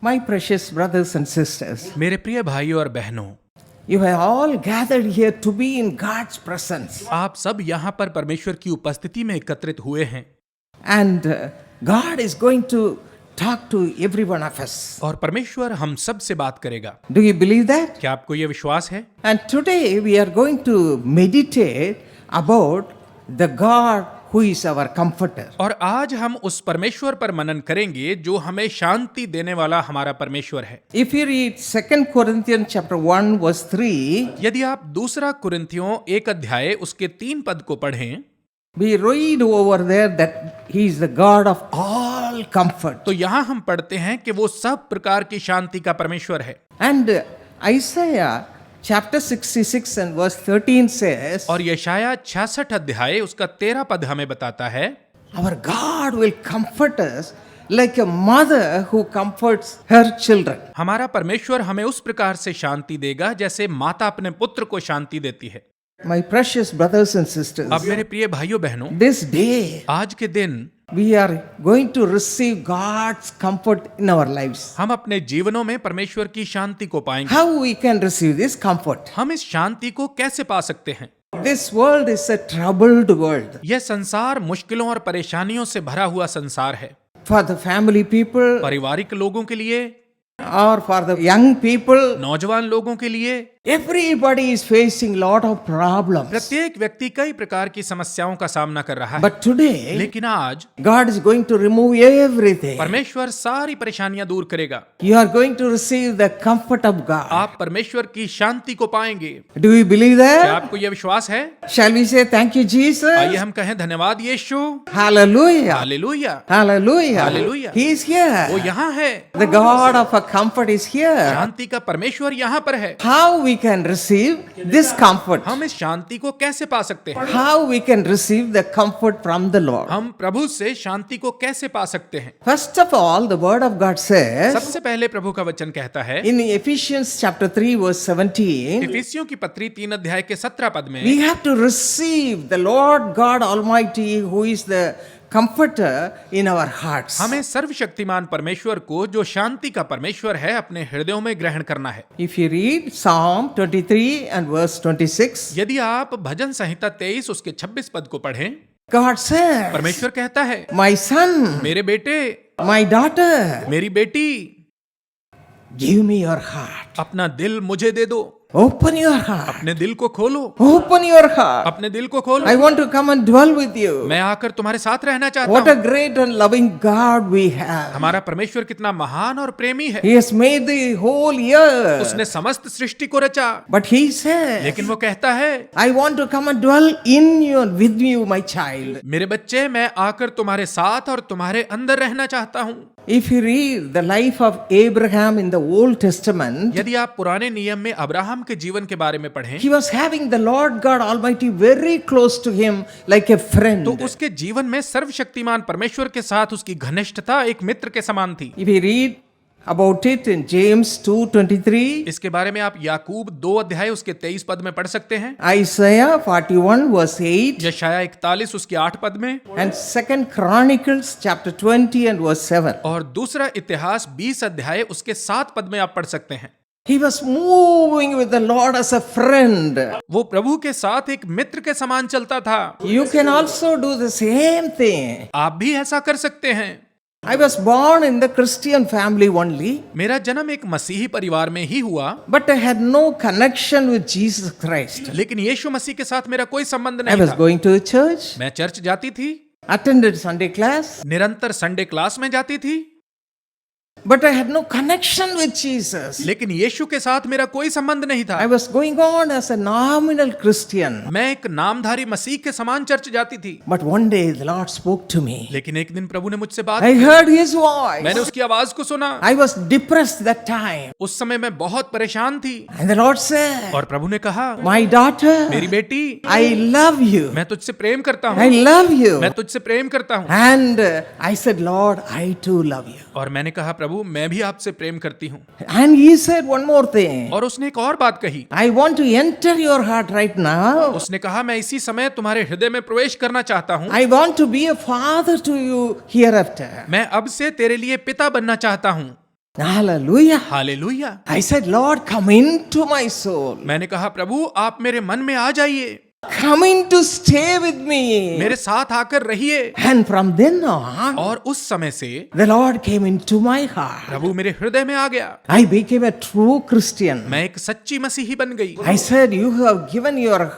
My precious brothers and sisters, मेरे प्रिय भाइयों और बहनों, you have all gathered here to be in God's presence. आप सब यहाँ पर परमेश्वर की उपस्थिति में एकत्रित हुए हैं And God is going to talk to every one of us. और परमेश्वर हम सब से बात करेगा। Do you believe that? क्या आपको ये विश्वास है? And today we are going to meditate about the God who is our comforter. और आज हम उस परमेश्वर पर मनन करेंगे जो हमें शांति देने वाला हमारा परमेश्वर है। If you read 2 Corinthians chapter 1 verse 3, यदि आप दूसरा कुरिन्थियों 1 अध्याय उसके 3 पद को पढ़ें we read over there that he is the God of all comfort. तो यहाँ हम पढ़ते हैं कि वो सब प्रकार की शांति का परमेश्वर है। And Isaiah chapter 66 and verse 13 says, और यशाया 66 अध्याय उसका 13 पद हमें बताता है, our God will comfort us like a mother who comforts her children. हमारा परमेश्वर हमें उस प्रकार से शांति देगा जैसे माता अपने पुत्र को शांति देती है। My precious brothers and sisters, अब मेरे प्रिय भाइयों बहनों, this day आज के दिन we are going to receive God's comfort in our lives. हम अपने जीवनों में परमेश्वर की शांति को पाएंगे। How we can receive this comfort? हम इस शांति को कैसे पा सकते हैं? This world is a troubled world. यह संसार मुश्किलों और परेशानियों से भरा हुआ संसार है। For the family people पारिवारिक लोगों के लिए, or for the young people, नौजवान लोगों के लिए, everybody is facing lot of problems. प्रत्येक व्यक्ति कई प्रकार की समस्याओं का सामना कर रहा है। But today, लेकिन आज God is going to remove everything. परमेश्वर सारी परेशानियां दूर करेगा। You are going to receive the comfort of God. आप परमेश्वर की शांति को पाएंगे। Do you believe क्या that? आपको यह विश्वास है? Shall we say thank you, आइए Jesus? हम कहें धन्यवाद यीशु। Hallelujah. Hallelujah. Hallelujah. Hallelujah. He is वो here. यहाँ है। The God of our comfort is here. शांति का परमेश्वर यहाँ पर है। How we can receive this comfort? हम इस शांति को कैसे पा सकते हैं? How we can receive the comfort from the Lord? हम प्रभु से शांति को कैसे पा सकते हैं? First of all, the word of God says सबसे पहले प्रभु का वचन कहता है in Ephesians chapter 3 verse 17, इफिसियों की पत्री 3 अध्याय के 17 पद में we have to receive the Lord God Almighty who is the comforter in our hearts. हमें सर्वशक्तिमान परमेश्वर को जो शांति का परमेश्वर है अपने हृदयों में ग्रहण करना है। If you read Psalm 23 and verse 26, यदि आप भजन संहिता 23 उसके 26 पद को पढ़ें, God says, परमेश्वर कहता है, my son, मेरे बेटे, my daughter, मेरी बेटी, give me your heart. अपना दिल मुझे दे दो, Open your heart. अपने दिल को खोलो, Open your heart. अपने दिल को खोलो। I want to come and dwell with you. मैं आकर तुम्हारे साथ रहना चाहता What a हूँ। great and loving God we have. हमारा परमेश्वर कितना महान और प्रेमी है। He has made the whole earth. उसने समस्त सृष्टि को रचा, But he says, लेकिन वो कहता है, I want to come and dwell in you and with you, my child. मेरे बच्चे, मैं आकर तुम्हारे साथ और तुम्हारे अंदर रहना चाहता हूँ। If you read the life of Abraham in the Old Testament, यदि आप पुराने नियम में अब्राहम के जीवन के बारे में पढ़ें, he was having the Lord God Almighty very close to him like a friend. तो उसके जीवन में सर्वशक्तिमान परमेश्वर के साथ उसकी घनिष्ठता एक मित्र के समान थी। If you read about it in James 2:23, इसके बारे में आप याकूब 2 अध्याय उसके 23 पद में पढ़ सकते हैं, Isaiah 41 verse 8, यशाया 41 उसके 8 पद में, and 2 Chronicles chapter 20 and verse 7. और दूसरा इतिहास 20 अध्याय उसके 7 पद में आप पढ़ सकते हैं। He was moving with the Lord as a friend. वो प्रभु के साथ एक मित्र के समान चलता था। You can also do the same thing. आप भी ऐसा कर सकते हैं। I was born in the Christian family only, मेरा जन्म एक मसीही परिवार में ही हुआ, but I had no connection with Jesus Christ. लेकिन यीशु मसीह के साथ मेरा कोई संबंध I नहीं was था। going to church, मैं चर्च जाती थी, attended Sunday class, निरंतर संडे क्लास में जाती थी, but I had no connection with Jesus. लेकिन यीशु के साथ मेरा कोई संबंध नहीं था। I was going on as a nominal Christian. मैं एक नामधारी मसीह के समान चर्च जाती थी, But one day the Lord spoke to me. लेकिन एक दिन प्रभु ने मुझसे बात I की। heard His voice. मैंने उसकी आवाज को सुना। I was depressed that time. उस समय मैं बहुत परेशान थी And the Lord said, और प्रभु ने कहा, my daughter, मेरी बेटी, I love you. मैं तुझसे प्रेम करता I हूँ, love you. मैं तुझसे प्रेम करता हूँ। And I said, Lord, I too love you. और मैंने कहा, प्रभु मैं भी आपसे प्रेम करती हूँ। And He said one more thing. और उसने एक और बात कही, I want to enter your heart right now. उसने कहा, मैं इसी समय तुम्हारे हृदय में प्रवेश करना चाहता हूँ। I want to be a father to you hereafter. मैं अब से तेरे लिए पिता बनना चाहता हूँ। Hallelujah. Hallelujah. I said, Lord, come into my soul. मैंने कहा प्रभु आप मेरे मन में आ जाइए, Come in to stay with me. मेरे साथ आकर रहिए। And from then on, और उस समय से the Lord came into my heart. प्रभु मेरे हृदय में आ गया। I became a true Christian. मैं एक सच्ची मसीही बन गई। I said, you have given your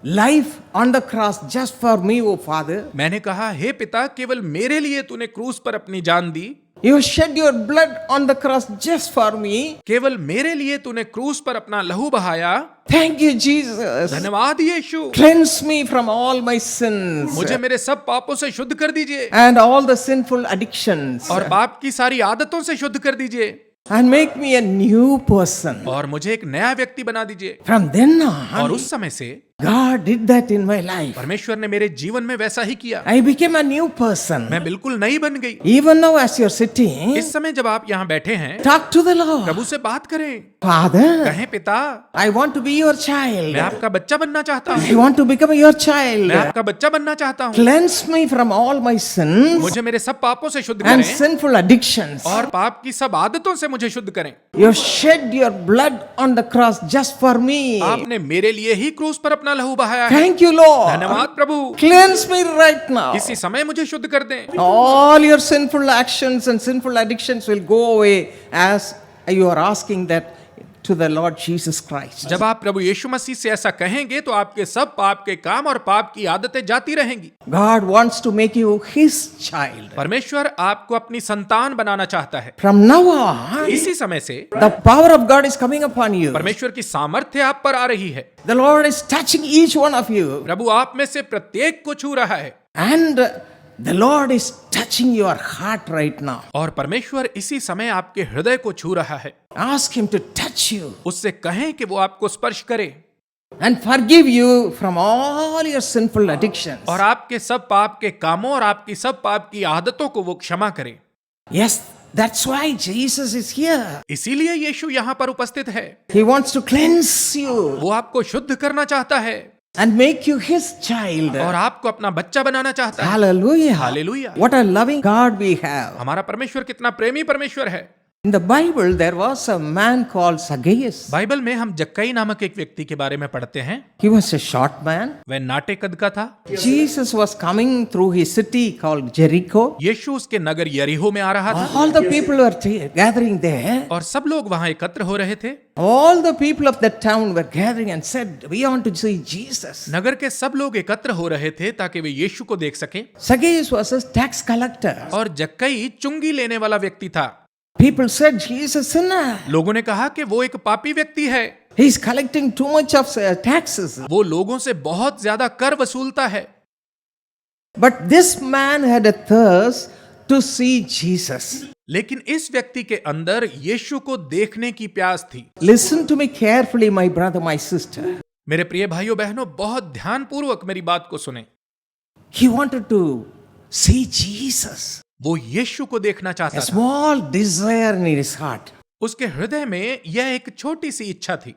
life on the cross just for me, O Father. मैंने कहा हे पिता केवल मेरे लिए तूने क्रूस पर अपनी जान दी, You shed your blood on the cross just for me. केवल मेरे लिए तूने क्रूस पर अपना लहू बहाया। Thank you, Jesus. धन्यवाद यीशु। Cleanse me from all my sins मुझे मेरे सब पापों से शुद्ध कर दीजिए and all the sinful addictions और पाप की सारी आदतों से शुद्ध कर दीजिए and make me a new person. और मुझे एक नया व्यक्ति बना दीजिए। From then और on, उस समय से God did that in my life. परमेश्वर ने मेरे जीवन में वैसा ही किया। I became a new person. मैं बिल्कुल नई बन गई। Even now, as you're sitting, इस समय जब आप यहाँ बैठे हैं, talk to the Lord. प्रभु से बात करें, Father, कहें पिता I want to be your child. मैं आपका बच्चा बनना चाहता I हूँ, want to become your child. मैं आपका बच्चा बनना चाहता हूँ। Cleanse me from all my sins मुझे मेरे सब पापों से शुद्ध and करें sinful addictions. और पाप की सब आदतों से मुझे शुद्ध करें। You shed your blood on the cross just for me. आपने मेरे लिए ही क्रूस पर अपना लहू बहाया है। Thank you, Lord. धन्यवाद प्रभु। Cleanse me right now. इसी समय मुझे शुद्ध कर दें। All your sinful actions and sinful addictions will go away as you are asking that to the Lord Jesus Christ. जब आप प्रभु यीशु मसीह से ऐसा कहेंगे तो आपके सब पाप के काम और पाप की आदतें जाती रहेंगी। God wants to make you His child. परमेश्वर आपको अपनी संतान बनाना चाहता है। From now on, इसी समय से the power of God is coming upon you. परमेश्वर की सामर्थ्य आप पर आ रही है। The Lord is touching each one of you. प्रभु आप में से प्रत्येक को छू रहा है And the Lord is touching your heart right now. और परमेश्वर इसी समय आपके हृदय को छू रहा है। Ask Him to touch you उससे कहें कि वो आपको स्पर्श करे and forgive you from all your sinful addictions. और आपके सब पाप के कामों और आपकी सब पाप की आदतों को वो क्षमा करे। Yes, that's why Jesus is here. इसीलिए यीशु यहाँ पर उपस्थित है। He wants to cleanse you वो आपको शुद्ध करना चाहता है and make you His child. और आपको अपना बच्चा बनाना चाहता है। Hallelujah. Hallelujah. What a loving God we have. हमारा परमेश्वर कितना प्रेमी परमेश्वर है। In the Bible, there was a man called Zacchaeus. Bible में हम जक्कई नामक एक व्यक्ति के बारे में पढ़ते हैं। He was a short man. वह नाटे कद का था। Jesus was coming through his city called Jericho. यीशु उसके नगर यरीहो में आ रहा था All the people were gathering there. और सब लोग वहां एकत्र हो रहे थे। All the people of that town were gathering and said, we want to see Jesus. नगर के सब लोग एकत्र हो रहे थे ताकि वे यीशु को देख सकें। Zacchaeus was a tax collector. और जक्कई चुंगी लेने वाला व्यक्ति था। People said, he is a sinner. लोगों ने कहा कि वो एक पापी व्यक्ति है, He is collecting too much of taxes. वो लोगों से बहुत ज्यादा कर वसूलता है। But this man had a thirst to see Jesus. लेकिन इस व्यक्ति के अंदर यीशु को देखने की प्यास थी। Listen to me carefully, my brother, my sister. मेरे प्रिय भाइयों बहनों, बहुत ध्यानपूर्वक मेरी बात को सुने। He wanted to see Jesus. वो यीशु को देखना A चाहता था। small desire in his heart. उसके हृदय में यह एक छोटी सी इच्छा थी।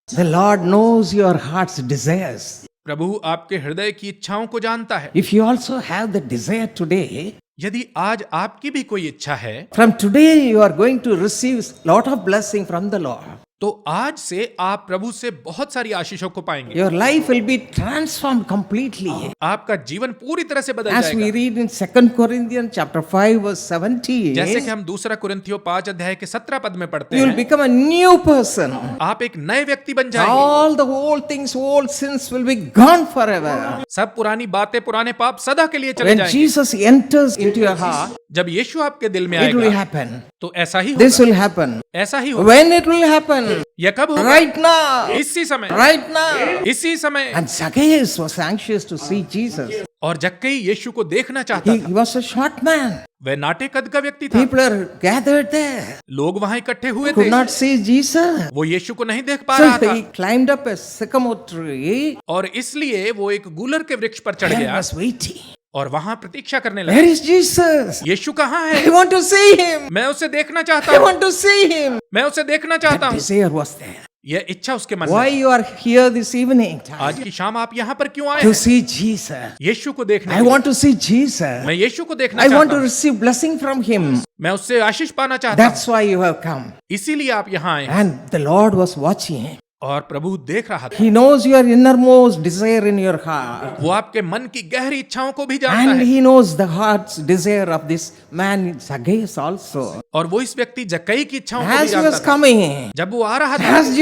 The Lord knows your heart's desires. प्रभु आपके हृदय की इच्छाओं को जानता है। If you also have the desire today, यदि आज आपकी भी कोई इच्छा है, from today you are going to receive lot of blessing from the Lord. तो आज से आप प्रभु से बहुत सारी आशीषों को पाएंगे। Your life will be transformed completely. आपका जीवन पूरी तरह से बदल As we जाएगा। read in 2 Corinthians chapter 5 verse 17, जैसे कि हम दूसरा कुरिन्थियों 5 अध्याय के 17 पद में पढ़ते you will हैं, become a new person. आप एक नए व्यक्ति बन जाएंगे। All the old things, old sins will be gone forever. सब पुरानी बातें, पुराने पाप सदा के लिए चले When जाएंगे। Jesus enters into your heart, जब यीशु आपके दिल में it will आएगा happen. तो ऐसा ही This होगा। will happen. ऐसा ही होगा। When it will happen? यह कब होगा? Right now. इसी समय, Right now. इसी समय। And Zacchaeus was anxious to see Jesus. और जक्कई यीशु को देखना चाहता He था। was a short man. वह नाटे कद का व्यक्ति था। People are gathered there. लोग वहां इकट्ठे हुए Could थे। not see Jesus. वो यीशु को नहीं देख पा रहा So था he climbed up a sycamore tree और इसलिए वो एक गूलर के वृक्ष पर चढ़ and गया was waiting. और वहां प्रतीक्षा करने Where लगा। is Jesus? यीशु कहाँ I है? want to see him. मैं उसे देखना चाहता I हूँ। want to see him. मैं उसे देखना चाहता That हूँ। desire was there. यह इच्छा उसके मन Why में। you are here this evening? आज की शाम आप यहाँ पर क्यों आए To हैं? see Jesus. यीशु को देखने I के लिए। want to see Jesus. मैं यीशु को देखना I want चाहता to हूँ। receive blessing from him. मैं उससे आशीष पाना चाहता हूँ। That's why you have come. इसीलिए आप यहाँ आए। And the Lord was watching. और प्रभु देख रहा था। He knows your innermost desire in your heart. वो आपके मन की गहरी इच्छाओं को भी जानता And है। he knows the heart's desire of this man Zacchaeus also. और वो इस व्यक्ति जक्कई की इच्छाओं को भी As he was जानता था। coming, जब वो आ रहा था, as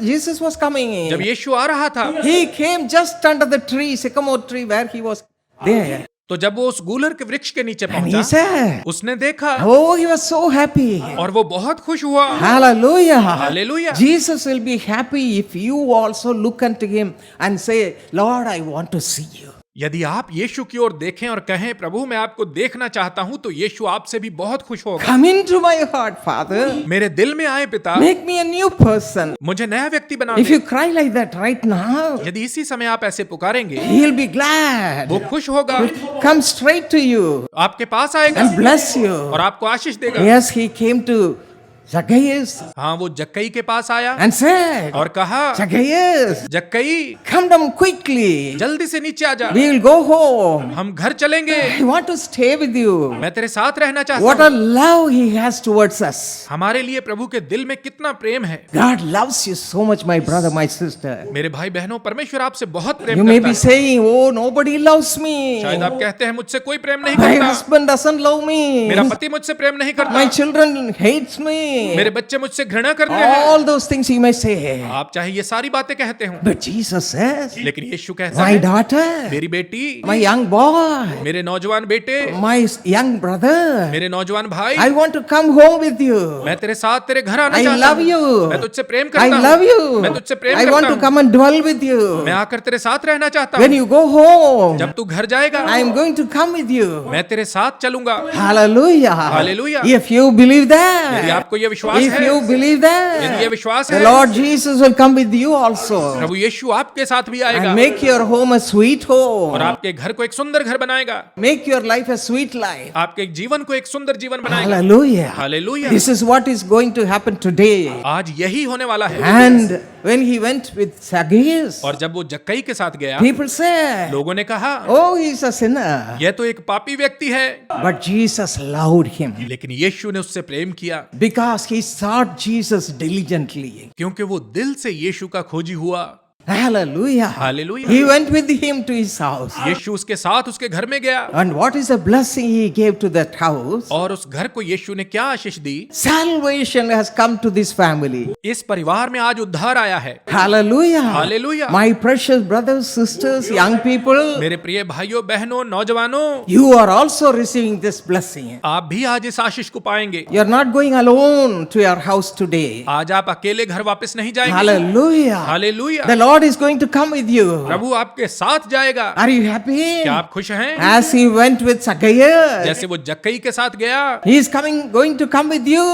Jesus was coming, जब यीशु आ रहा था, he came just under the tree, sycamore tree, where he was there. तो जब वो उस गूलर के वृक्ष के नीचे And he पहुंचा, said, उसने देखा oh, he was so happy. और वो बहुत खुश हुआ। Hallelujah. Hallelujah. Jesus will be happy if you also look unto him and say, Lord, I want to see you. यदि आप यीशु की ओर देखें और कहें, प्रभु मैं आपको देखना चाहता हूं, तो यीशु आपसे भी बहुत खुश होगा। Come into my heart, Father. मेरे दिल में आए पिता, Make me a new person. मुझे नया व्यक्ति बना If they. you cry like that right now, यदि इसी समय आप ऐसे पुकारेंगे, he'll be glad. वो खुश होगा, Come straight to you आपके पास आएगा and bless you. और आपको आशीष देगा। Yes, he came to Zacchaeus हाँ, वो जक्कई के पास आया and said, और कहा, Zacchaeus, जक्कई come down quickly. जल्दी से नीचे आ जा, We will go home. हम घर चलेंगे। I want to stay with you. मैं तेरे साथ रहना चाहता What हूँ। a love he has towards us. हमारे लिए प्रभु के दिल में कितना प्रेम है। God loves you so much, my brother, my sister. मेरे भाई बहनों, परमेश्वर आपसे बहुत You प्रेम may करता be है। saying, oh, nobody loves me. शायद आप कहते हैं मुझसे कोई प्रेम नहीं My करता, husband doesn't love me. मेरा पति मुझसे प्रेम नहीं करता, My children hates me. मेरे बच्चे मुझसे घृणा करते हैं। All those things you may say. आप चाहे ये सारी बातें कहते हो, But Jesus says, लेकिन यीशु कहता my है, daughter, मेरी बेटी, my young boy, मेरे नौजवान बेटे, my young brother, मेरे नौजवान भाई, I want to come home with you. मैं तेरे साथ तेरे घर आना I चाहता love हूँ। you. मैं तुझसे प्रेम I करता love हूँ। you. मैं तुझसे प्रेम I want करता to हूँ। come and dwell with you. मैं आकर तेरे साथ रहना चाहता When हूँ। you go home, जब तू घर जाएगा, I am going to come with you. मैं तेरे साथ चलूंगा। Hallelujah. Hallelujah. If you believe यदि that, आपको यह विश्वास if है, you believe यदि यह that, विश्वास the है, Lord Jesus will come with you also प्रभु यीशु आपके साथ भी आएगा and make your home a sweet और home. आपके घर को एक सुंदर घर बनाएगा, Make your life a sweet life. आपके जीवन को एक सुंदर जीवन बनाएगा। Hallelujah. Hallelujah. This is what is going to happen today. आज यही होने वाला है। And when he went with Zacchaeus, और जब वो जक्कई के साथ गया, people said, लोगों ने कहा, oh, he's a sinner. यह तो एक पापी व्यक्ति है, But Jesus loved him लेकिन यीशु ने उससे प्रेम किया because he sought Jesus diligently. क्योंकि वो दिल से यीशु का खोजी हुआ। Hallelujah. Hallelujah. He went with him to his house. यीशु उसके साथ उसके घर में गया And what is the blessing he gave to that house? और उस घर को यीशु ने क्या आशीष दी? Salvation has come to this family. इस परिवार में आज उद्धार आया है। Hallelujah. हालेलुया। My precious brothers, sisters, young people, मेरे प्रिय भाइयों बहनों नौजवानों, you are also receiving this blessing. आप भी आज इस आशीष को पाएंगे। You are not going alone to your house today. आज आप अकेले घर वापस नहीं जाएंगे। Hallelujah. Hallelujah. The Lord is going to come with you. प्रभु आपके साथ जाएगा। Are you happy? क्या आप खुश हैं? As he went with Zacchaeus, जैसे वो जक्कई के साथ गया, he is going to come with you.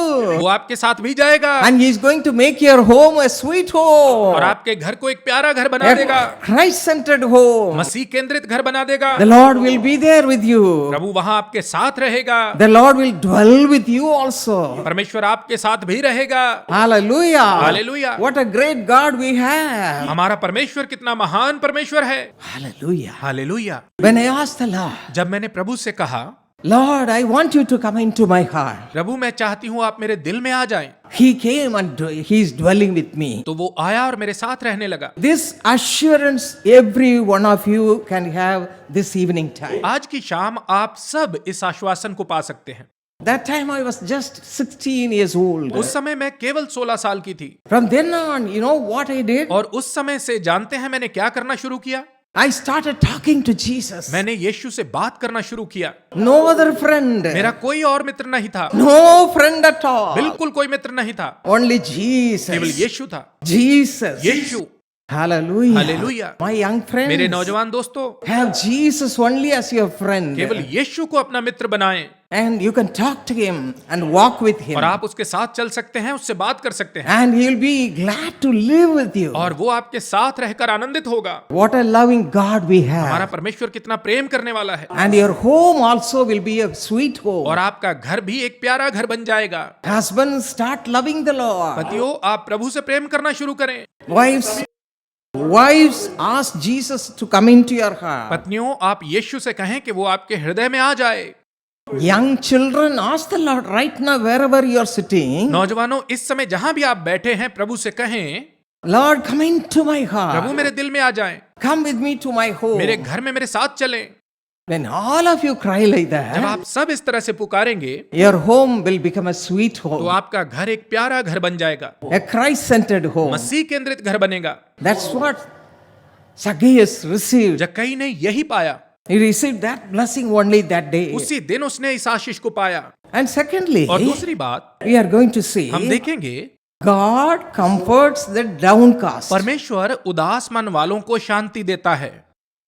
वो आपके साथ भी जाएगा And he is going to make your home a sweet home. और आपके घर को एक प्यारा घर बना देगा, A Christ-centered home. मसीह केंद्रित घर बना देगा। The Lord will be there with you. प्रभु वहां आपके साथ रहेगा। The Lord will dwell with you also. परमेश्वर आपके साथ भी रहेगा। Hallelujah. Hallelujah. What a great God we have. हमारा परमेश्वर कितना महान परमेश्वर है। Hallelujah. Hallelujah. When I asked the Lord, जब मैंने प्रभु से कहा, Lord, I want you to come into my heart. प्रभु मैं चाहती हूँ आप मेरे दिल में आ जाएं, He came and he is dwelling with me. तो वो आया और मेरे साथ रहने लगा। This assurance every one of you can have this evening time. आज की शाम आप सब इस आश्वासन को पा सकते हैं। That time I was just 16 years old. उस समय मैं केवल 16 साल की थी From then on, you know what I did? और उस समय से जानते हैं मैंने क्या करना शुरू किया? I started talking to Jesus. मैंने यीशु से बात करना शुरू किया। No other friend. मेरा कोई और मित्र नहीं था, No friend at all. बिल्कुल कोई मित्र नहीं था, Only केवल Jesus. यीशु था। Jesus. यीशु Hallelujah. हालेलुया। My young friends, मेरे नौजवान दोस्तों, have Jesus only as your friend. केवल यीशु को अपना मित्र बनाएं And you can talk to him and walk with him. और आप उसके साथ चल सकते हैं, उससे बात कर सकते हैं And he'll be glad to live with you. और वो आपके साथ रहकर आनंदित होगा। What a loving God we हमारा have. परमेश्वर कितना प्रेम करने वाला है And your home also will be a sweet home. और आपका घर भी एक प्यारा घर बन जाएगा। Husbands, start loving the Lord. पतियों, आप प्रभु से प्रेम करना शुरू करें। Wives, ask Jesus to come into your heart. पत्नियों, आप यीशु से कहें कि वो आपके हृदय में आ जाए। Young children, ask the Lord right now wherever you are sitting. नौजवानों, इस समय जहां भी आप बैठे हैं, प्रभु से कहें, Lord, come into my Prabhu heart. मेरे दिल में आ जाएं, Come with me to my home. मेरे घर में मेरे साथ चलें। When all of you cry like जब that, आप सब इस तरह से पुकारेंगे your home will become a sweet तो home, आपका घर एक प्यारा घर बन जाएगा, a Christ-centered home. मसीह केंद्रित घर बनेगा। That's what Zacchaeus received. जक्कई ने यही पाया, He received that blessing only that day. उसी दिन उसने इस आशीष को पाया। And secondly, और दूसरी बात, we are going to see हम देखेंगे God comforts the downcast. परमेश्वर उदास मन वालों को शांति देता है।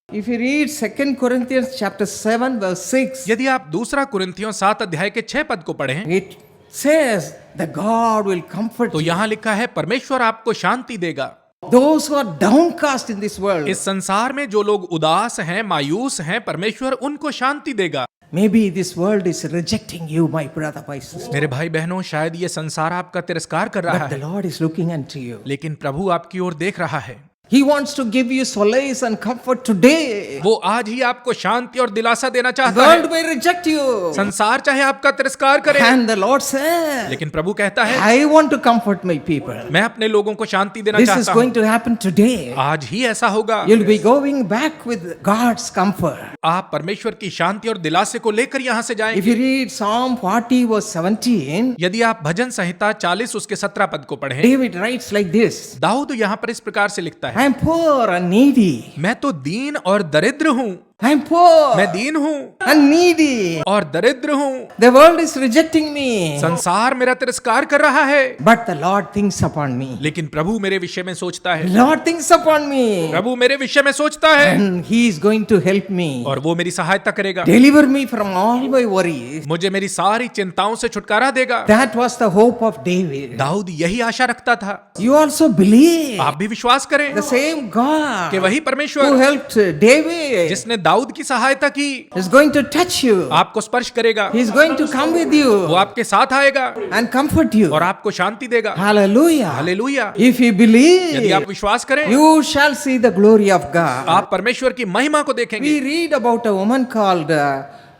If you read 2 Corinthians chapter 7 verse 6, यदि आप दूसरा कुरिन्थियों 7 अध्याय के 6 पद को पढ़ें it says that God will comfort तो you. यहाँ लिखा है, परमेश्वर आपको शांति देगा। Those who are downcast in this world, इस संसार में जो लोग उदास हैं, मायूस हैं, परमेश्वर उनको शांति देगा। maybe this world is rejecting you, my brother, my sister. मेरे भाई बहनों, शायद ये संसार आपका तिरस्कार कर रहा But the है, Lord is looking unto you. लेकिन प्रभु आपकी ओर देख रहा है। He wants to give you solace and comfort today. वो आज ही आपको शांति और दिलासा देना The चाहता world है। may reject you. संसार चाहे आपका तिरस्कार करे, And the Lord said, लेकिन प्रभु कहता है, I want to comfort my people. मैं अपने लोगों को शांति देना This is चाहता going हूँ। to happen today. आज ही ऐसा होगा। You'll be going back with God's comfort. आप परमेश्वर की शांति और दिलासे को लेकर यहाँ से If जाएंगे। you read Psalm 40 verse 17, यदि आप भजन संहिता 40 उसके 17 पद को पढ़ें, David writes like this, Dawood यहाँ पर इस प्रकार से लिखता है, I am poor and needy. मैं तो दीन और दरिद्र हूँ। I am poor मैं दीन हूँ and needy. और दरिद्र हूँ। The world is rejecting me. संसार मेरा तिरस्कार कर रहा है, But the Lord thinks upon me. लेकिन प्रभु मेरे विषय में सोचता है। Lord thinks upon me. प्रभु मेरे विषय में सोचता है And He is going to help me. और वो मेरी सहायता करेगा, Deliver me from all my worries. मुझे मेरी सारी चिंताओं से छुटकारा देगा। That was the hope of David. Dawood यही आशा रखता था। You also believe आप भी विश्वास करें the same God कि वही who परमेश्वर helped David जिसने दाऊद की सहायता की is going to touch you. आपको स्पर्श करेगा, He is going to come with वो you आपके साथ आएगा and comfort you. और आपको शांति देगा। Hallelujah. Hallelujah. If you believe, यदि आप विश्वास करें, you shall see the glory of God. आप परमेश्वर की महिमा को देखेंगे। We read about a woman called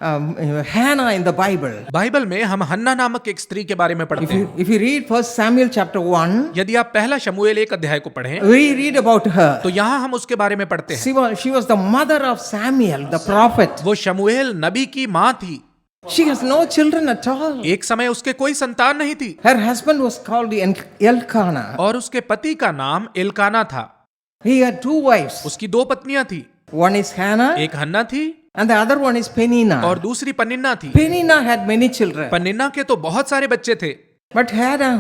Hannah in the Bible. Bible में हम हन्ना नामक एक स्त्री के बारे में पढ़ते हैं। If you read 1 Samuel chapter 1, यदि आप पहला शमूएल 1 अध्याय को पढ़ें we read about her. तो यहाँ हम उसके बारे में पढ़ते हैं। She was the mother of Samuel, the prophet. वो शमूएल नबी की माँ थी। She has no children at all. एक समय उसके कोई संतान नहीं थी Her husband was called Elkanah. और उसके पति का नाम एल्काना था। He had two wives. उसकी 2 पत्नियां थी, One is Hannah एक हन्ना थी and the other one is Peninnah. और दूसरी पनिन्ना थी। Peninnah had many children, Peninnah के तो बहुत सारे बच्चे थे, but Hannah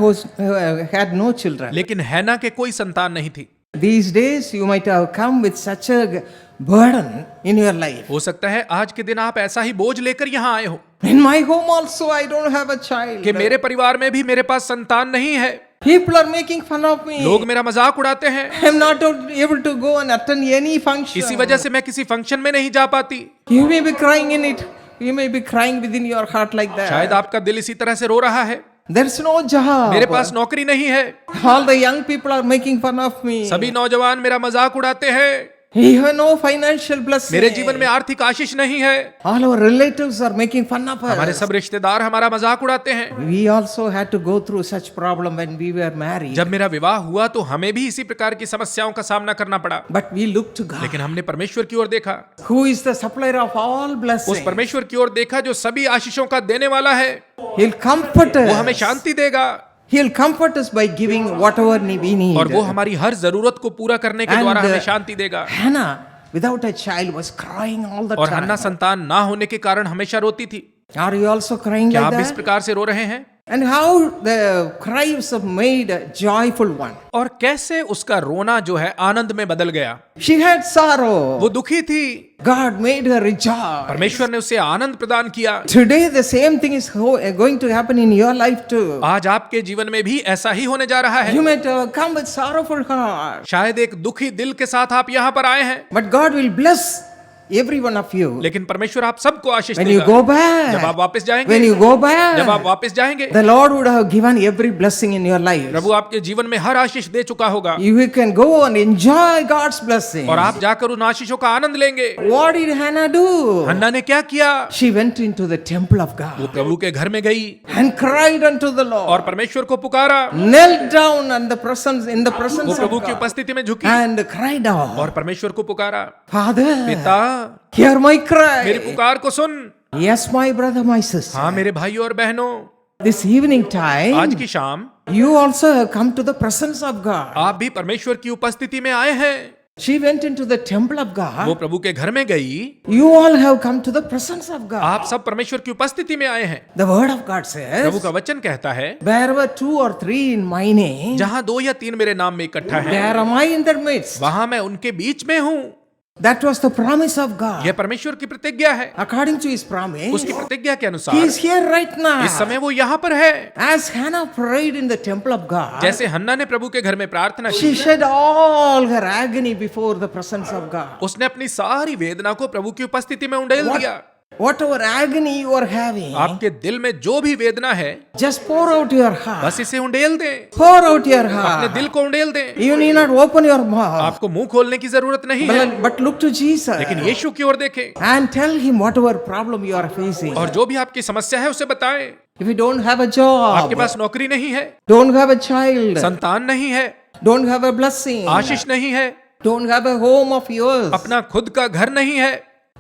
had no children. लेकिन हैना के कोई संतान नहीं थी। These days you might have come with such a burden in your life. हो सकता है आज के दिन आप ऐसा ही बोझ लेकर यहाँ आए हो In my home also I don't have a child. कि मेरे परिवार में भी मेरे पास संतान नहीं है। People are making fun of me. लोग मेरा मजाक उड़ाते हैं, I am not able to go and attend any function. इसी वजह से मैं किसी फंक्शन में नहीं जा पाती। You may be crying in it. You may be crying within your heart like शायद that. आपका दिल इसी तरह से रो रहा है, There's no job. मेरे पास नौकरी नहीं है। All the young people are making fun of me. सभी नौजवान मेरा मजाक उड़ाते हैं, You have no financial blessing. मेरे जीवन में आर्थिक आशीष नहीं है। All our relatives are making fun of हमारे us. सब रिश्तेदार हमारा मजाक उड़ाते हैं। We also had to go through such problem when we were married. जब मेरा विवाह हुआ तो हमें भी इसी प्रकार की समस्याओं का सामना करना पड़ा, But we looked to God, लेकिन हमने परमेश्वर की ओर देखा। who is the supplier of all उस blessings. परमेश्वर की ओर देखा जो सभी आशीषों का देने वाला है। He'll comfort वो हमें us. शांति देगा He'll comfort us by giving whatever we need. और वो हमारी हर जरूरत को पूरा करने के And, द्वारा हमें शांति देगा। Hannah, without a child, was crying all the और हन्ना time. संतान ना होने के कारण हमेशा रोती थी। Are you also crying क्या like आप भी इस that? प्रकार से रो रहे हैं? And how the cries have made a joyful one. और कैसे उसका रोना जो है आनंद में बदल गया? She had sorrow. वो दुखी थी, God made her rejoice. परमेश्वर ने उसे आनंद प्रदान किया। Today the same thing is going to happen in your life too. आज आपके जीवन में भी ऐसा ही होने जा रहा है। You might come with sorrowful heart, शायद एक दुखी दिल के साथ आप यहाँ पर आए हैं, but God will bless every one of you. लेकिन परमेश्वर आप सबको आशीष When you देगा। go जब back, आप वापस जाएंगे, when you go जब आप back, वापस जाएंगे, the Lord would have given every blessing in your life. प्रभु आपके जीवन में हर आशीष दे चुका होगा You can go and enjoy God's blessing. और आप जाकर उन आशीषों का आनंद लेंगे। What did Hannah do? हन्ना ने क्या किया? She went into the temple of वो God प्रभु के घर में गई and cried unto the और Lord. परमेश्वर को पुकारा। Knelt down in the presence वो of प्रभु की God उपस्थिति में झुकी and cried out, और परमेश्वर को पुकारा, Father, पिता hear my मेरी cry. पुकार को सुन। Yes, my brother, my sister. हाँ मेरे भाइयों और बहनों, This evening आज time, की शाम you also have come to the presence of God. आप भी परमेश्वर की उपस्थिति में आए हैं। She went into the temple of वो God. प्रभु के घर में गई। You all have come to the presence of God. आप सब परमेश्वर की उपस्थिति में आए हैं। The word of God Prabhu says, का वचन कहता है, wherever 2 or 3 in my name, जहाँ 2 या 3 मेरे नाम में इकट्ठा है, there am I in their midst. वहां मैं उनके बीच में हूँ। That was the promise of God. यह परमेश्वर की प्रतिज्ञा है। According to his promise, उसकी प्रतिज्ञा के he अनुसार is here right now. इस समय वो यहाँ पर है। As Hannah prayed in the temple of God, जैसे हन्ना ने प्रभु के घर में प्रार्थना she की, shed all her agony before the presence of God. उसने अपनी सारी वेदना को प्रभु की उपस्थिति में उंडेल दिया। Whatever agony you are having, आपके दिल में जो भी वेदना है, just pour out your heart. बस इसे उंडेल दें। Pour out your अपने heart. दिल को उंडेल दें। You need not open your mouth, आपको मुंह खोलने की जरूरत नहीं है, but look to Jesus लेकिन यीशु की ओर देखें and tell him whatever problem you are facing. और जो भी आपकी समस्या है उसे बताएं। If you don't have a job, आपके पास नौकरी नहीं है, don't have a child, संतान नहीं है, don't have a blessing, आशीष नहीं है, don't have a home of yours, अपना खुद का घर नहीं है,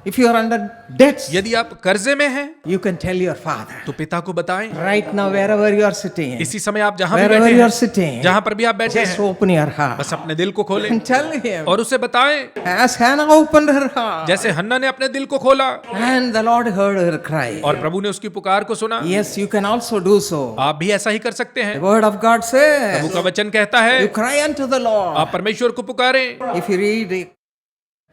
if you are under debts, यदि आप कर्जे में हैं, you can tell your father. तो पिता को बताएं। Right now, wherever you are sitting, इसी समय आप जहां भी wherever बैठे you हैं, are sitting, जहां पर भी आप बैठे just हैं, open your heart बस अपने दिल को खोलें and tell him. और उसे बताएं। As Hannah opened her heart, जैसे हन्ना ने अपने दिल को खोला and the Lord heard her cry. और प्रभु ने उसकी पुकार को सुना, Yes, you can also do so. आप भी ऐसा ही कर सकते The हैं। word of God Prabhu says, का वचन कहता है, you cry unto the Lord. आप परमेश्वर को पुकारें। If you read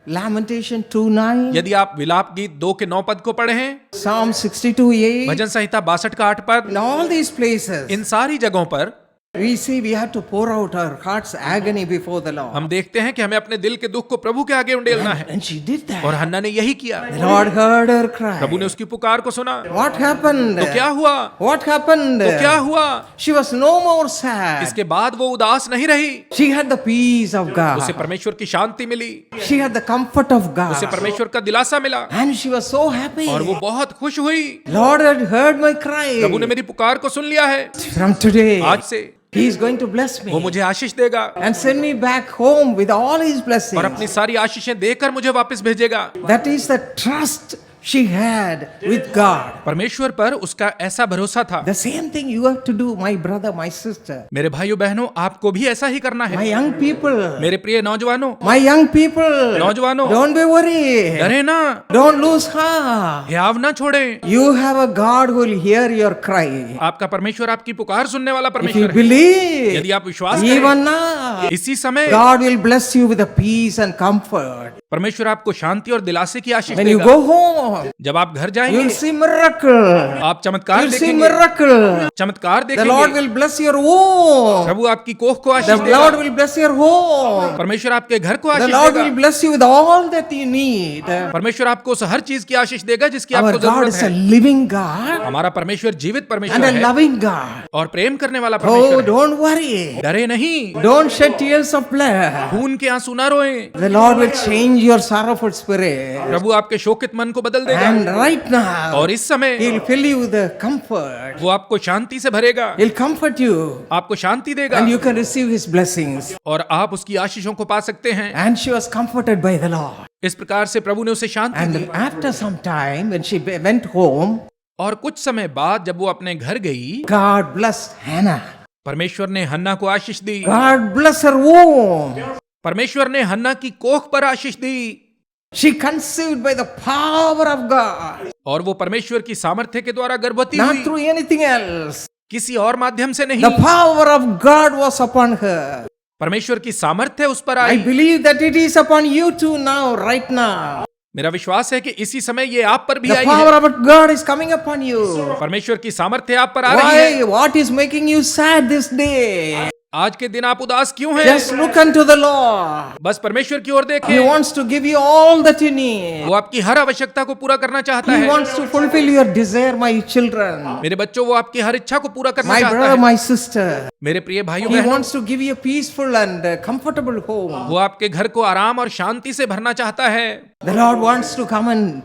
Lamentation 2:9, यदि आप विलाप गीत 2 के 9 पद को पढ़ें, Psalm 62:8, भजन संहिता 62 का 8 पद, in all these places, इन सारी जगहों पर we see we have to pour out our heart's agony before the Lord. हम देखते हैं कि हमें अपने दिल के दुख को प्रभु के आगे उंडेलना है And she did that. और हन्ना ने यही किया। The Lord heard her cry. प्रभु ने उसकी पुकार को सुना। What happened? तो क्या हुआ? What happened? तो क्या हुआ? She was no more sad. इसके बाद वो उदास नहीं रही। She had the peace of उसे God. परमेश्वर की शांति मिली, She had the comfort of उसे God. परमेश्वर का दिलासा मिला And she was so happy. और वो बहुत खुश हुई। Lord had heard my cry. प्रभु ने मेरी पुकार को सुन लिया है। From today, आज से He is going to bless वो me मुझे आशीष देगा and send me back home with all His और blessings. अपनी सारी आशीषें देकर मुझे वापस भेजेगा। That is the trust she had with God. परमेश्वर पर उसका ऐसा भरोसा था। The same thing you have to do, my brother, my sister, मेरे भाइयों बहनों, आपको भी ऐसा ही करना my है। young people, मेरे प्रिय नौजवानों, my young people. नौजवानों, Don't be worried. डरे ना, Don't lose heart. हियाव ना छोड़ें। You have a God who will hear your cry. आपका परमेश्वर आपकी पुकार सुनने वाला If you परमेश्वर है। believe, यदि आप विश्वास करें, even now, इसी समय God will bless you with a peace and comfort. परमेश्वर आपको शांति और दिलासे की आशीष When you देगा। go home, जब आप घर you जाएंगे, will see miracle. आप चमत्कार You'll see देखेंगे, miracle. चमत्कार The Lord देखेंगे। will bless your home. प्रभु आपकी कोख को The आशीष Lord देगा। will bless your home. परमेश्वर आपके घर को The आशीष Lord will देगा। bless you with all that you need. परमेश्वर आपको उस हर चीज की आशीष देगा जिसकी Our आपको God जरूरत is a है। living God हमारा परमेश्वर जीवित and परमेश्वर a है loving God. और प्रेम करने वाला Oh, परमेश्वर है। don't worry. डरे नहीं, Don't shed tears of blood. खून के आंसू ना रोएं। The Lord will change your sorrowful spirit. प्रभु आपके शोकित मन को बदल देगा And right now, और इस समय He'll fill you with the comfort. वो आपको शांति से भरेगा, He'll comfort you. आपको शांति देगा And you can receive His blessings. और आप उसकी आशीषों को पा सकते हैं। And she was comforted by the Lord. इस प्रकार से प्रभु ने उसे शांति दी। And after some time, when she went home, और कुछ समय बाद जब वो अपने घर गई, God blessed Hannah. परमेश्वर ने हन्ना को आशीष दी। God bless her womb. परमेश्वर ने हन्ना की कोख पर आशीष दी। She conceived by the power of God, और वो परमेश्वर की सामर्थ्य के द्वारा गर्भवती not हुई, through anything else. किसी और माध्यम से नहीं। The power of God was upon her. परमेश्वर की सामर्थ्य उस पर I I. believe that it is upon you too now, right now. मेरा विश्वास है कि इसी समय ये आप पर भी The आई power है। of God is coming upon you. परमेश्वर की सामर्थ्य आप पर आ रही है। Why? What is making you sad this day? आज के दिन आप उदास क्यों हैं? Just look unto the Lord. बस परमेश्वर की ओर He देखें। wants to give you all that you need. वो आपकी हर आवश्यकता को पूरा करना चाहता He है। wants to fulfill your desire, my children. मेरे बच्चों, वो आपकी हर इच्छा को पूरा करना My चाहता brother, है। my sister. मेरे प्रिय भाइयों He बहनों, wants to give you a peaceful and comfortable home. वो आपके घर को आराम और शांति से भरना चाहता है। The Lord wants to come and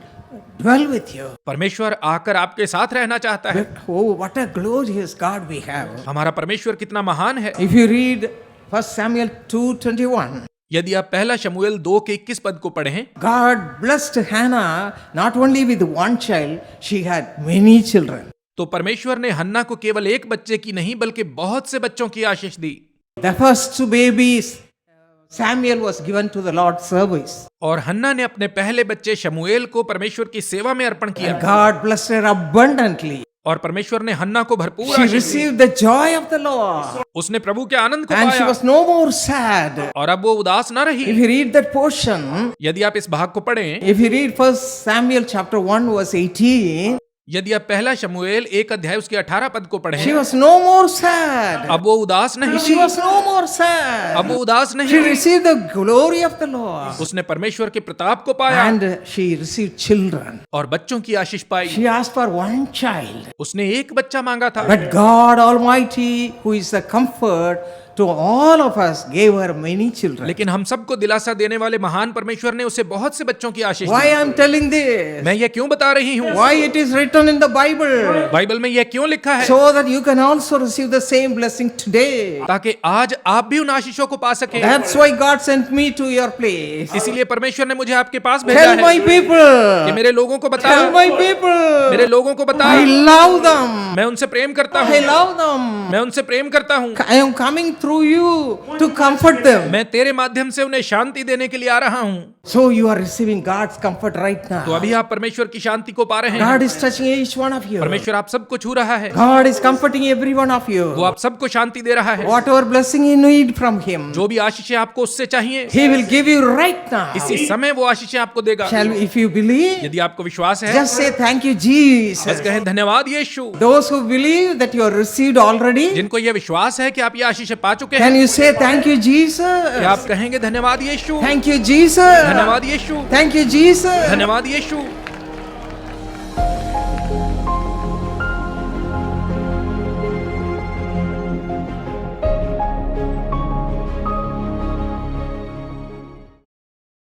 dwell with you. परमेश्वर आकर आपके साथ रहना चाहता है। But, oh, what a glorious God we have. हमारा परमेश्वर कितना महान है। If you read 1 Samuel 2:21, यदि आप पहला शमूएल 2 के 21 पद को पढ़ें, God blessed Hannah not only with one child, she had many children. तो परमेश्वर ने हन्ना को केवल एक बच्चे की नहीं बल्कि बहुत से बच्चों की आशीष दी। The first two babies, Samuel was given to the Lord's service. और हन्ना ने अपने पहले बच्चे शमूएल को परमेश्वर की सेवा में अर्पण And किया God blessed her abundantly. और परमेश्वर ने हन्ना को भरपूर She Ashish the. received the joy of the Lord. उसने प्रभु के आनंद को And she पाया was no more sad. और अब वो उदास न If रही। you read that portion, यदि आप इस भाग को पढ़ें, if you read 1 Samuel chapter 1 verse 18, यदि आप पहला शमूएल 1 अध्याय उसके 18 पद को she पढ़ें, was no more sad. अब वो उदास नहीं She थी। was no more sad. अब वो उदास She नहीं थी। received the glory of the Lord. उसने परमेश्वर के प्रताप को पाया And she received children. और बच्चों की आशीष पाई। She asked for one child. उसने एक बच्चा मांगा था, But God Almighty, who is a comfort to all of us, gave her many children. लेकिन हम सबको दिलासा देने वाले महान परमेश्वर ने उसे बहुत से बच्चों की आशीष Why the. I am telling this? मैं ये क्यों बता रही हूँ? Why it is written in the Bible? Bible में यह क्यों लिखा है? So that you can also receive the same blessing today. ताकि आज आप भी उन आशीषों को पा सकें। That's why God sent me to your place. इसीलिए परमेश्वर ने मुझे आपके पास भेजा Tell my है कि people. मेरे लोगों को बता, Tell my people. मेरे लोगों को बता, I love them. मैं उनसे प्रेम करता I हूँ, love them. मैं उनसे प्रेम करता हूँ। I am coming through you to comfort them. मैं तेरे माध्यम से उन्हें शांति देने के लिए आ रहा हूँ। So you are receiving God's comfort right तो now. अभी आप परमेश्वर की शांति को पा रहे हैं। God is touching each one of you. परमेश्वर आप सबको छू रहा है, God is comforting every one of वो you. आप सबको शांति दे रहा है। Whatever blessing you need from Him, जो भी आशीषें आपको उससे चाहिए, He will give you right now. इसी समय वो आशीषें आपको देगा। Shall we, if you believe, यदि आपको विश्वास है, just say thank you, बस Jesus. कहें धन्यवाद यीशु। Those who believe that you are received already, जिनको ये विश्वास है कि आप ये आशीषें पा चुके can हैं, you say thank you, Jesus? क्या आप कहेंगे धन्यवाद यीशु? Thank you, Jesus. धन्यवाद यीशु, Thank you, Jesus. धन्यवाद यीशु।